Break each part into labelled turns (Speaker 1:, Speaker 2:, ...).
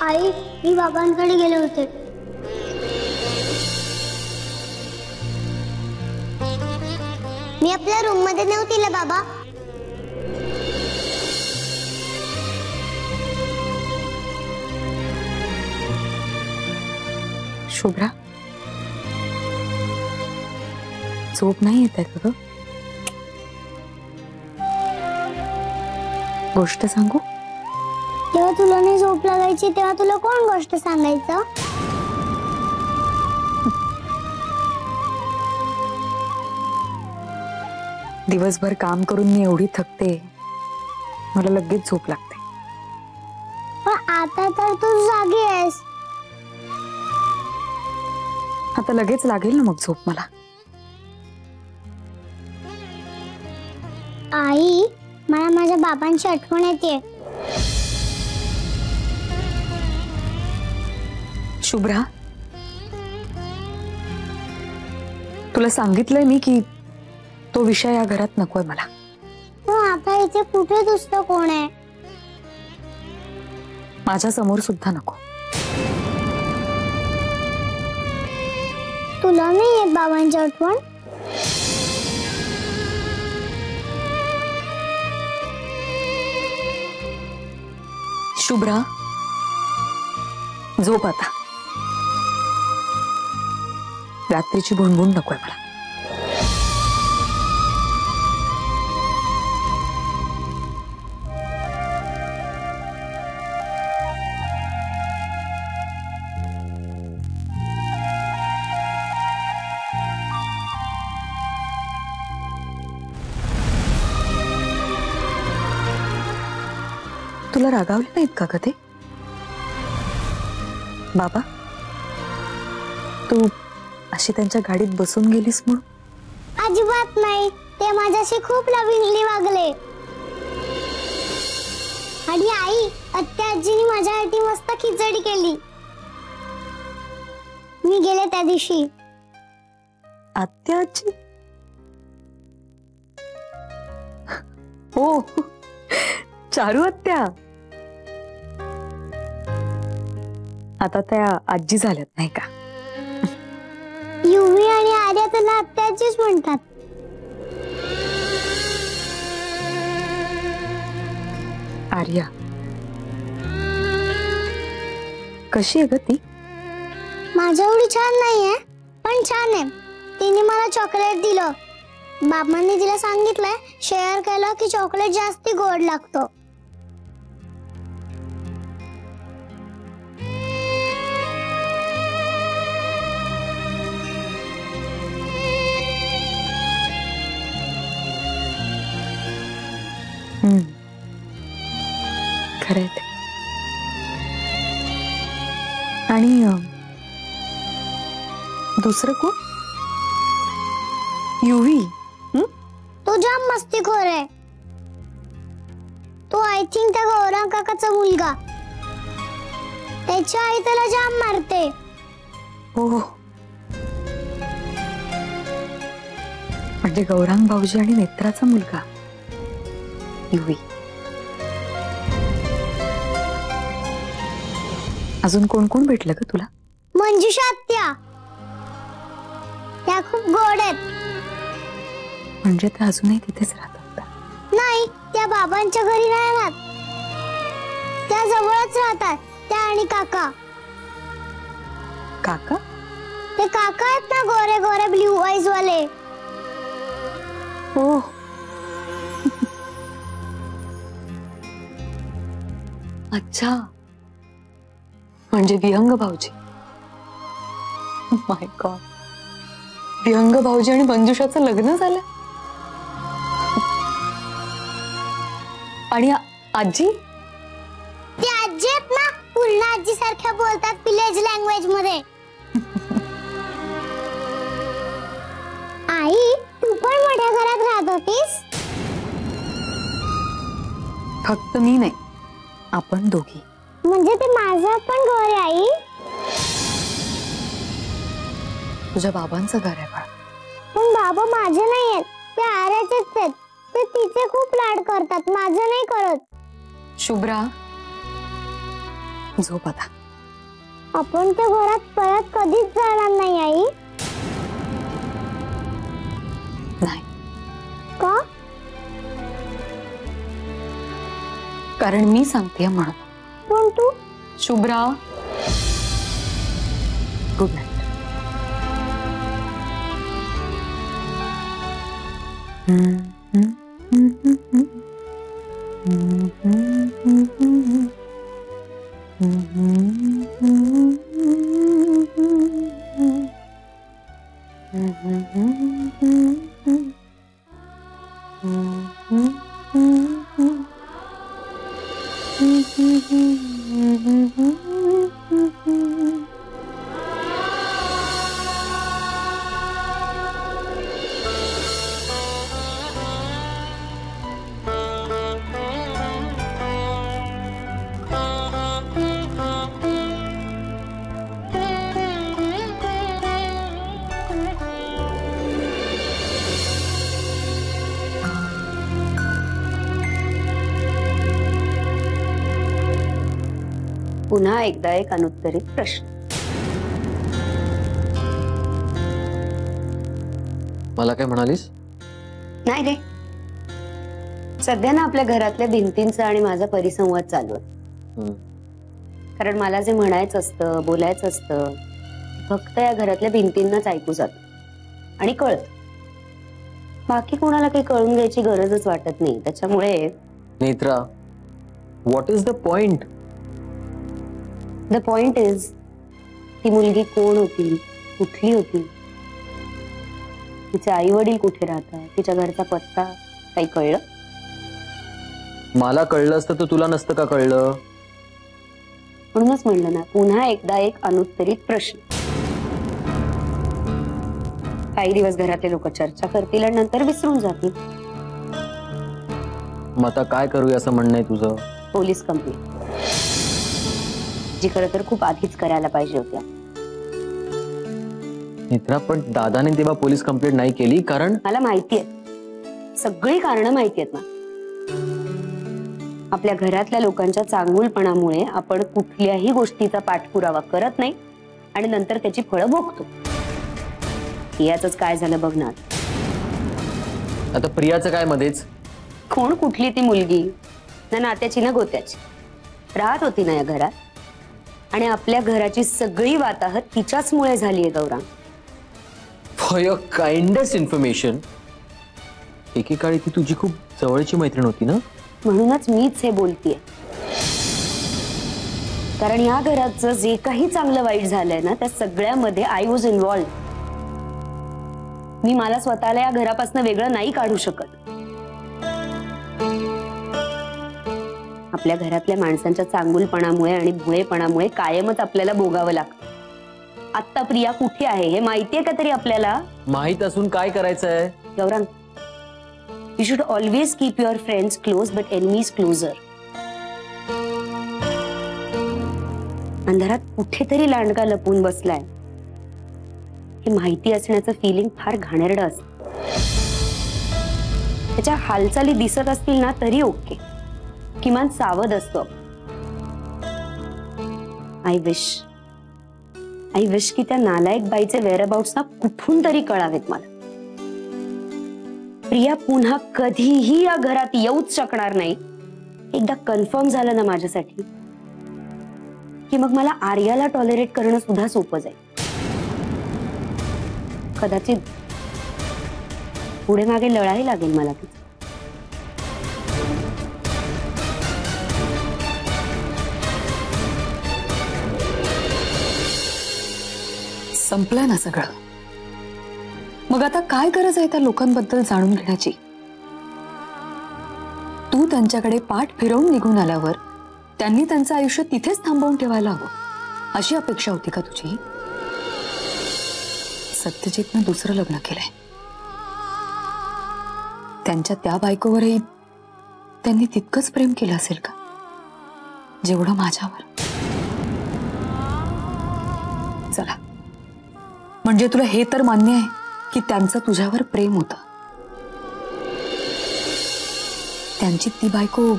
Speaker 1: आई, मी बाबांकडे गेले होते. मी आपल्या रूम मध्ये नव्हती ना बाबा.
Speaker 2: शुभ्रा, झोप नाही येत आहे का? गोष्ट सांगू?
Speaker 1: तेव्हा तुला नाही झोप लागायची तेव्हा तुला कोण गोष्ट सांगायचं?
Speaker 2: दिवसभर काम करून मी एवढी थकते, मला लगेच झोप लागते.
Speaker 1: पण आता तर तू जागी आहेस.
Speaker 2: आता लगेच लागेल ना मग झोप मला.
Speaker 1: आई, मला माझ्या बाबांची आठवण येते.
Speaker 2: शुभ्रा, तुला सांगितलंय मी की तो विषय या घरात नकोय मला.
Speaker 1: आता इथे कुठे दुसरं कोण आहे?
Speaker 2: माझ्या समोर सुद्धा नको.
Speaker 1: तुला नाही येत बाबांची आठवण?
Speaker 2: शुभ्रा, झोप आता. रात्रीची भुणभुण नकोय मला. तुला रागावले नाहीत का कधी बाबा? तू अशी त्यांच्या गाडीत बसून गेलीस म्हणून?
Speaker 1: अजिबात नाही. ते माझ्याशी खूप लविंगली वागले. आणि आई, आत्या आजीनी माझ्यासाठी मस्त खिचडी केली. मी गेले त्या दिवशी.
Speaker 2: आत्या आजी? हो, चारू आत्या. आता त्या आजी झाल्यात नाही का?
Speaker 1: युवी आणि आर्या तुला आत्याचीच म्हणतात.
Speaker 2: आर्या कशी आहे ग ती?
Speaker 1: माझ्या एवढी छान नाहीये, पण छान आहे. तिने मला चॉकलेट दिलं. बाबांनी तिला सांगितलंय शेअर केलं की चॉकलेट जास्ती गोड लागतो.
Speaker 2: खरंय ते. आणि दुसरं कोण? युवी.
Speaker 1: तो जाम मस्तीखोर आहे. तो आय थिंक त्या गौरांग काकाचा मुलगा. त्याची आई त्याला जाम मारते.
Speaker 2: हो, म्हणजे गौरांग भाऊजी आणि नेत्राचा मुलगा युवी. अजून कोण कोण भेटलं का तुला?
Speaker 1: मंजुषा आत्या. त्या खूप गोड आहेत.
Speaker 2: म्हणजे त्या अजूनही तिथेच राहतात?
Speaker 1: नाही, त्या बाबांच्या घरी नाही राहत. त्या जवळच राहतात. त्या आणि काका.
Speaker 2: काका?
Speaker 1: ते काका आहेत ना, गोरे गोरे ब्ल्यू आईज वाले.
Speaker 2: हो. अच्छा, म्हणजे विहंग भाऊजी. माय गॉड, विहंग भाऊजी आणि मंजुषाचं लग्न झालं. आणि आजी?
Speaker 1: ती आजी आहेत ना, पूर्ण आजी सारख्या बोलतात विलेज लँग्वेज मध्ये. आई, तू पण मोठ्या घरात राहत होतीस?
Speaker 2: फक्त मी नाही, आपण दोघी.
Speaker 1: म्हणजे ते माझं पण घर आहे आई.
Speaker 2: तुझ्या बाबांचं घर आहे बाळा.
Speaker 1: पण बाबा माझे नाही आहेत, ते आर्याचेच आहेत. ते तिचे खूप लाड करतात, माझं नाही करत.
Speaker 2: शुभ्रा, झोप आता.
Speaker 1: आपण त्या घरात परत कधीच जाणार नाही आई.
Speaker 2: नाही,
Speaker 1: का?
Speaker 2: कारण मी सांगते म्हणून.
Speaker 1: पण तू
Speaker 2: शुभ्रा, गुड नाईट.
Speaker 3: पुन्हा एकदा एक अनुत्तरित प्रश्न.
Speaker 4: मला काय म्हणालीस?
Speaker 3: नाही रे, सध्या ना आपल्या घरातल्या भिंतींचा आणि माझा परिसंवाद चालू आहे. कारण मला जे म्हणायचं असतं, बोलायचं असतं, फक्त या घरातल्या भिंतींनाच ऐकू जात आणि कळत. बाकी कोणाला काही कळून घ्यायची गरजच वाटत नाही. त्याच्यामुळे
Speaker 4: Netra, what is the point?
Speaker 3: The point is, ती मुलगी कोण होती, कुठली होती, तिचे आई वडील कुठे राहतात, तिच्या घरचा पत्ता काही कळलं?
Speaker 4: मला कळलं असतं तर तुला नसतं का कळलं?
Speaker 3: म्हणूनच म्हणलं ना, पुन्हा एकदा एक अनुत्तरित प्रश्न. काही दिवस घरातले लोक चर्चा करतील आणि नंतर विसरून जातील.
Speaker 4: मग आता काय करूया असं म्हणणं आहे तुझं?
Speaker 3: पोलीस कंप्लेंट, जी खरं तर खूप आधीच करायला पाहिजे होत्या.
Speaker 4: नेत्रा, पण दादाने तेव्हा पोलीस कंप्लेंट नाही केली कारण
Speaker 3: मला माहितीये, सगळी कारणं माहिती आहेत ना. आपल्या घरातल्या लोकांच्या चांगुलपणामुळे आपण कुठल्याही गोष्टीचा पाठपुरावा करत नाही आणि नंतर त्याची फळं भोगतो. याच काय झालं बघ ना.
Speaker 4: आता प्रियाचं काय मध्येच?
Speaker 3: कोण कुठली ती मुलगी, ना नात्याची ना गोत्याची, राहत होती ना या घरात, आणि आपल्या घराची सगळी वाताहत तिच्याचमुळे झालीये. Gaurang,
Speaker 4: for your kindest information, एकेकाळी ती तुझी खूप जवळची मैत्रीण होती ना.
Speaker 3: म्हणूनच मीच हे बोलतेय. कारण या घराचं जे काही चांगलं वाईट झालंय ना, त्या सगळ्यामध्ये आय वॉज इन्व्हॉल्व. मी मला स्वतःला या घरापासून वेगळं नाही काढू शकत. आपल्या घरातल्या माणसांच्या चांगुलपणामुळे आणि भोळेपणामुळे कायमच आपल्याला भोगावं लागतं. आता प्रिया कुठे आहे हे माहितीये का तरी आपल्याला?
Speaker 4: माहित असून काय करायचंय?
Speaker 3: Gaurang, you should always keep your friends close but enemies closer. अंधारात कुठेतरी लांडगा लपून बसलाय हे माहिती असण्याचं फिलिंग फार घाणेरडं असतं. त्याच्या हालचाली दिसत असतील ना तरी ओके, किमान सावध असतो. आय विश की त्या नालायक बाईचे वेअरअबाउट्स ना कुठून तरी कळावेत मला. प्रिया पुन्हा कधीही या घरात येऊच शकणार नाही. एकदा कन्फर्म झालं ना माझ्यासाठी की मग मला आर्याला टॉलरेट करणं सुद्धा सोपं जाईल. कदाचित पुढे मागे लढाई लागेल मला ती.
Speaker 2: संपलं ना सगळं. मग आता काय गरज आहे त्या लोकांबद्दल जाणून घेण्याची? तू त्यांच्याकडे पाठ फिरवून निघून आल्यावर त्यांनी त्यांचं आयुष्य तिथेच थांबवून ठेवायला हवं अशी अपेक्षा होती का तुझी? सत्यजितनं दुसरं लग्न केलंय. त्यांच्या त्या बायकोवरही त्यांनी तितकंच प्रेम केलं असेल का जेवढं माझ्यावर? चला, म्हणजे तुला हे तर मान्य आहे की त्यांचं तुझ्यावर प्रेम होतं. त्यांची ती बायको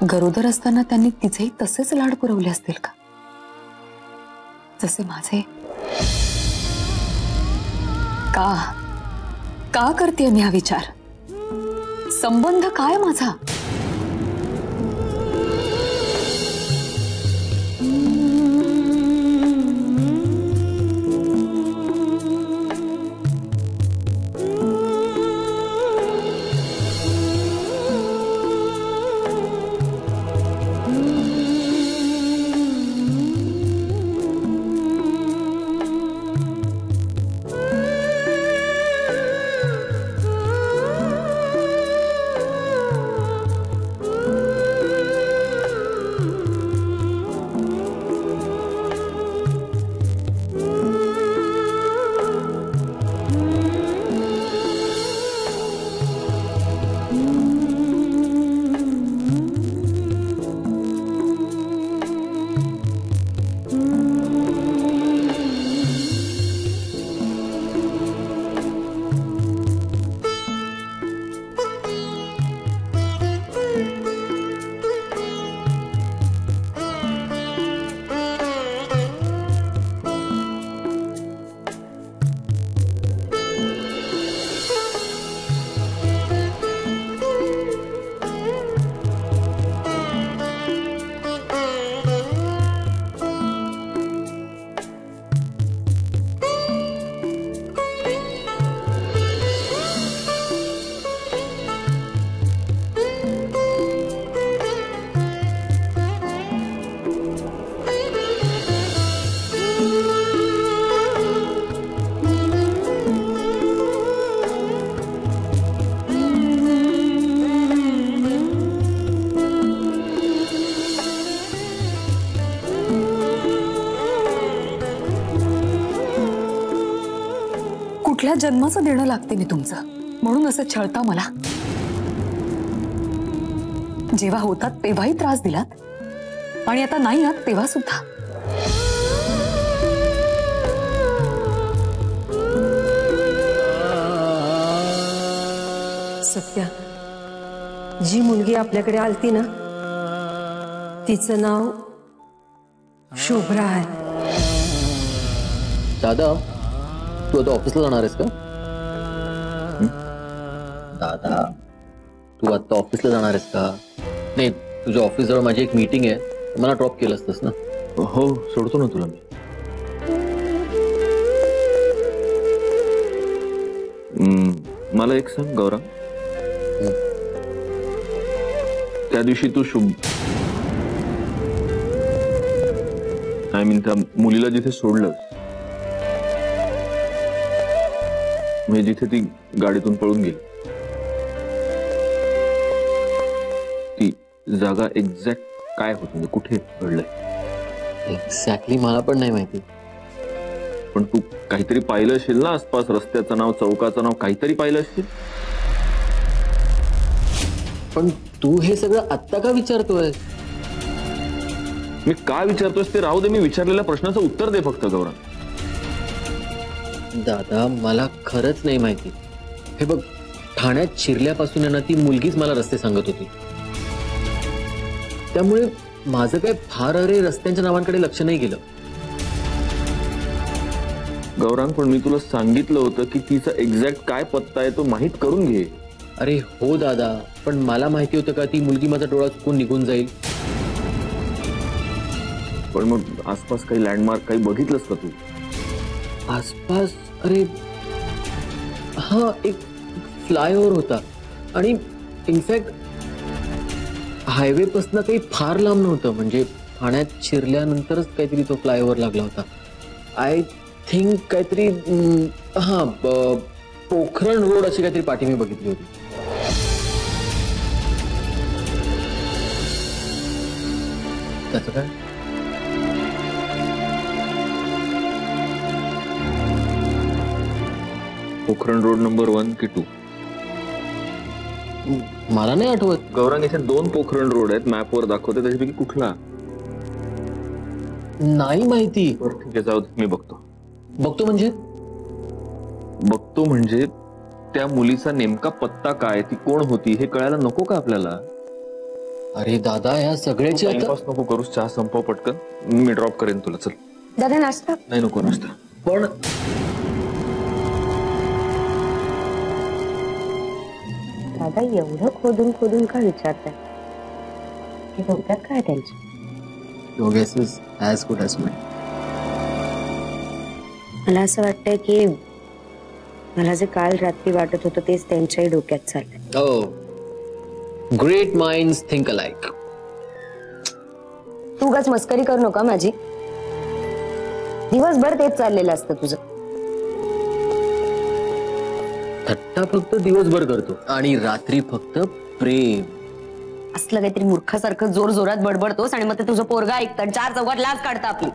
Speaker 2: गरोदर असताना त्यांनी तिचेही तसेच लाड पुरवले असतील का, जसे माझे? का करते मी हा विचार? संबंध काय माझा? कुठल्या जन्माचं देणं लागते मी तुमचं, म्हणून असं छळता मला? जेव्हा होतात तेव्हाही त्रास दिलात आणि आता नाही आहात तेव्हा सुद्धा.
Speaker 5: सत्या, जी मुलगी आपल्याकडे आलती ना, तिचं नाव शुभ्रा आहे.
Speaker 4: दादा, तू आता ऑफिसला जाणार आहेस का? दादा, तू आता ऑफिसला जाणार आहेस का? नाही, तुझ्या ऑफिस जवळ माझी एक मीटिंग आहे, मला ड्रॉप केलं असतंस ना? हो, सोडतो ना तुला मी.
Speaker 6: मला एक सांग गौरव, त्या दिवशी तू आय मीन त्या मुलीला जिथे सोडलं, म्हणजे जिथे ती गाडीतून पळून गेली, ती जागा एक्झॅक्ट काय होती, म्हणजे कुठे घडलंय?
Speaker 4: एक्झॅक्टली मला पण नाही माहिती.
Speaker 6: पण तू काहीतरी पाहिलं असेल ना आसपास, रस्त्याचं नाव, चौकाचं नाव, काहीतरी पाहिलं असेल.
Speaker 4: पण तू हे सगळं आत्ता का विचारतोय?
Speaker 6: मी का विचारतोयस ते राहू दे, मी विचारलेल्या प्रश्नाचं उत्तर दे फक्त गौरव.
Speaker 4: दादा, मला खरंच नाही माहिती. हे बघ, ठाण्यात शिरल्यापासून आहे ना, ती मुलगीच मला रस्ते सांगत होती. त्यामुळे माझं काय फार अरे रस्त्यांच्या नावांकडे लक्ष नाही गेलं.
Speaker 6: गौरांग, पण मी तुला सांगितलं होतं की तिचा एक्झॅक्ट काय पत्ता आहे तो माहित करून घे.
Speaker 4: अरे हो दादा, पण मला माहिती होतं का ती मुलगी माझा डोळा चुकून निघून जाईल?
Speaker 6: पण मग आसपास काही लँडमार्क काही बघितलंस का तू?
Speaker 4: आसपास? अरे हा, एक फ्लायओव्हर होता आणि इनफॅक्ट हायवे पासून काही फार लांब नव्हतं. म्हणजे ठाण्यात शिरल्यानंतरच काहीतरी तो फ्लायओव्हर लागला होता. आय थिंक काहीतरी हा पोखरण रोड अशी काहीतरी पाठी मी बघितली होती. त्याचं काय?
Speaker 6: पोखरण रोड नंबर 1 की 2?
Speaker 4: मला नाही आठवत.
Speaker 6: गौरांग, इथे 2 पोखरण रोड आहेत, मॅपवर दाखवते, त्याच्यापैकी कुठला?
Speaker 4: नाही माहिती.
Speaker 6: ठीक आहे, जाऊ दे, मी बघतो.
Speaker 4: बघतो
Speaker 6: म्हणजे त्या मुलीचा नेमका पत्ता काय, ती कोण होती हे कळायला नको का आपल्याला?
Speaker 4: अरे दादा ह्या सगळ्याची आता
Speaker 6: टाइमपास नको करूस, चहा संपव पटकन, मी ड्रॉप करेन तुला. चल.
Speaker 3: दादा नाश्ता.
Speaker 6: नाही नको नाश्ता.
Speaker 4: पण
Speaker 3: दादा एवढं खोदून खोदून का विचारताय? हे डोक्यात काय त्यांच्या?
Speaker 4: your guess is as good as mine.
Speaker 3: मला असं वाटतंय की मला जे काल रात्री वाटत होतं तेच त्यांच्याही डोक्यात चाललंय.
Speaker 4: Oh, great minds think alike.
Speaker 3: तू उगाच मस्करी करू नका माझी. दिवसभर तेच चाललेलं असतं तुझं.
Speaker 4: थट्टा फक्त दिवसभर करतो आणि रात्री फक्त प्रेम.
Speaker 3: असलं काहीतरी मूर्खासारखं जोर जोरात बडबडतोस आणि मग ते तुझं पोरगा ऐकतं, चार चौकात लाज काढतं आपली.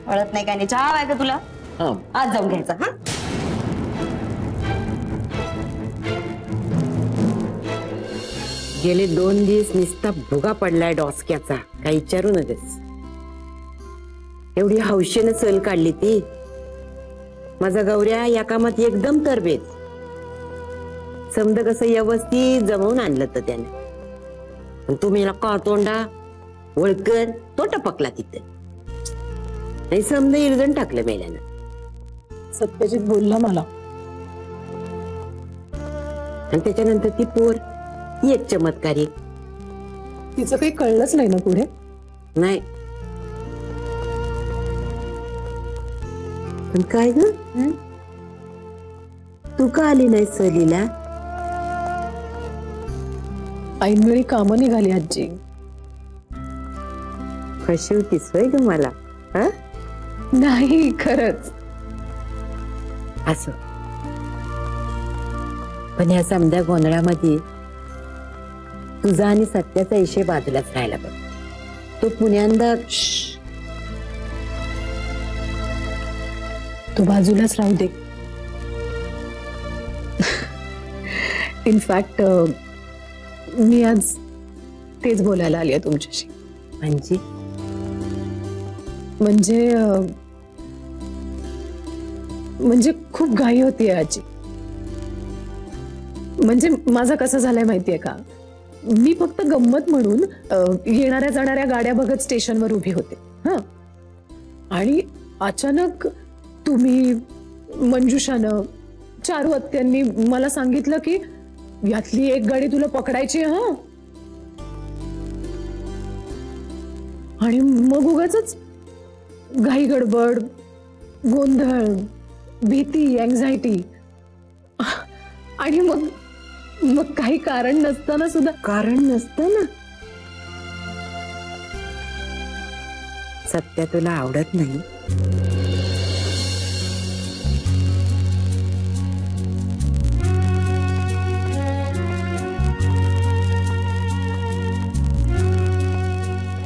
Speaker 3: कळत नाही काय नाही. चहा हवाय का तुला?
Speaker 4: हा,
Speaker 3: आज जाऊन घ्यायचा. हा
Speaker 7: गेले 2 दिवस निस्ता भुगा पडलाय डॉसक्याचा, काही विचारू नकोस. एवढी हौशेनं सल काढली ती. माझा गौऱ्या या कामात एकदम तरबेज. समद कसं व्यवस्थित जमवून आणलं तर त्याने. पण तुम्ही का तोंडा वळकन तो टपकला तिथं. नाही समद इरजण टाकलं मेल्यानं.
Speaker 5: सत्यजित बोलला मला.
Speaker 7: आणि त्याच्यानंतर ती पोर ही एक चमत्कारी.
Speaker 5: तिचं काही कळलंच नाही ना पुढे.
Speaker 7: नाही पण काय ग, तू का आली नाही सहलीला?
Speaker 5: ऐनवेळी कामं निघाली आजी.
Speaker 7: कशी होतीस होय ग मला? हा
Speaker 5: नाही खरंच.
Speaker 7: असं पण या समध्या गोंधळामध्ये तुझा आणि सत्याचा इशे बाजूलाच राहिला बघ. तो पुण्यांदा
Speaker 5: तू बाजूलाच राहू दे. इनफॅक्ट मी आज तेच बोलायला आली आहे तुमच्याशी. म्हणजे खूप घाई होतीये आजी. म्हणजे माझं कसं झालंय माहितीये का, मी फक्त गंमत म्हणून येणाऱ्या जाणाऱ्या गाड्या बघत स्टेशनवर उभी होते. हा, आणि अचानक तुम्ही, मंजुषानं, चारू आत्यांनी मला सांगितलं की यातली एक गाडी तुला पकडायची आहे. हा, आणि मग उगाचच घाई गडबड, गोंधळ, भीती, अँझायटी, आणि मग काही कारण नसताना सुद्धा.
Speaker 7: कारण नसतं ना. सत्या तुला आवडत नाही.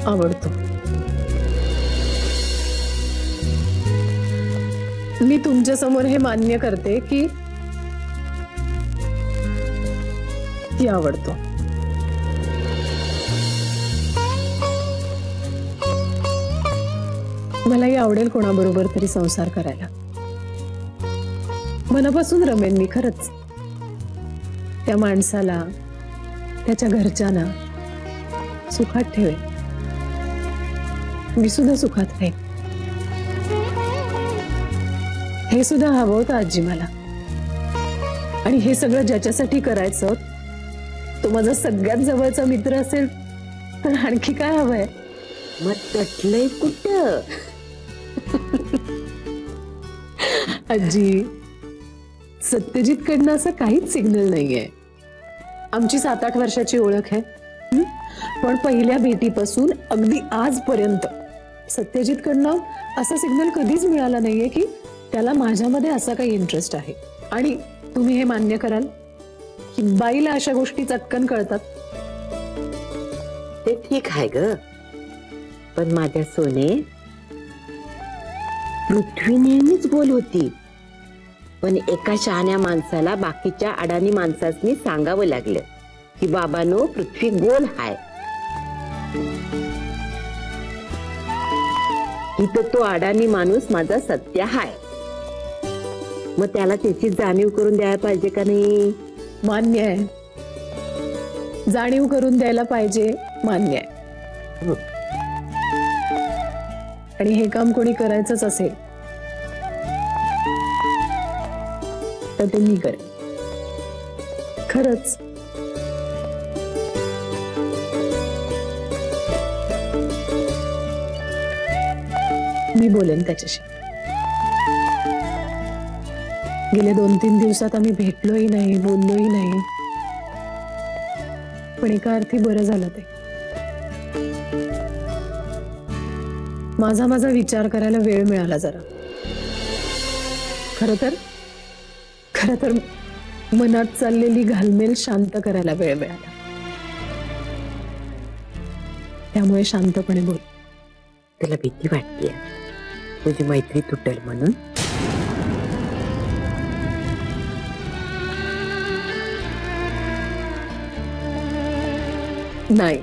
Speaker 5: आवडतो. मी तुमच्या समोर हे मान्य करते की ती आवडतो. मलाही आवडेल कोणाबरोबर तरी संसार करायला. मनापासून रमेन मी खरंच. त्या माणसाला, त्याच्या घरच्यांना सुखात ठेवेल. मी सुद्धा सुखात राहीन. हे सुद्धा हवं होतं आजी मला. आणि हे सगळं ज्याच्यासाठी करायचं तो माझा सगळ्यात जवळचा मित्र असेल तर आणखी काय हवंय.
Speaker 7: मग तटलंय कुठं?
Speaker 5: आजी, सत्यजित कडनं असं काहीच सिग्नल नाहीये. आमची 7-8 वर्षाची ओळख आहे. पण पहिल्या भेटीपासून अगदी आजपर्यंत सत्यजित कडनं असा सिग्नल कधीच मिळाला नाहीये की त्याला माझ्यामध्ये असा काही इंटरेस्ट आहे. आणि तुम्ही हे मान्य कराल की बाईला अशा गोष्टी चटकन कळतात.
Speaker 7: ते ठीक आहे ग, पण माझ्या सोने, पृथ्वी नेहमीच गोल होती. पण एका शहाण्या माणसाला बाकीच्या अडाणी माणसांनी सांगावं लागलं की बाबानो, पृथ्वी गोल हाय. इथं तो अडाणी माणूस माझा सत्य हाय. मग त्याला त्याची जाणीव करून द्यायला पाहिजे का नाही?
Speaker 5: मान्य आहे, जाणीव करून द्यायला पाहिजे. मान्य आहे. आणि हे काम कोणी करायचंच असेल तर ते मी करेन. खरंच. मी बोलेन त्याच्याशी. गेले 2-3 दिवसात आम्ही भेटलोही नाही, बोललोही नाही, पण एका अर्थी बरं झालं ते. माझा विचार करायला वेळ मिळाला जरा. खर तर मनात चाललेली घालमेल शांत करायला वेळ मिळाला. त्यामुळे शांतपणे बोल.
Speaker 7: तुला भीती वाटते तुझी मैत्री तुटेल म्हणून?
Speaker 5: नाही.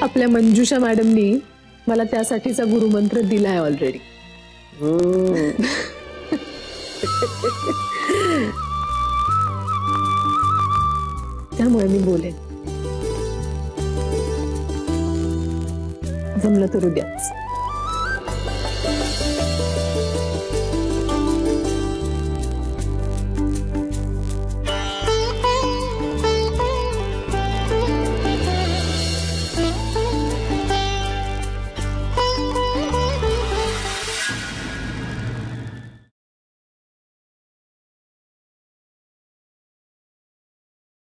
Speaker 5: आपल्या मंजुषा मॅडमनी मला त्यासाठीचा गुरुमंत्र दिलाय ऑलरेडी. त्यामुळे मी बोलेन. जमलं तर उद्याच.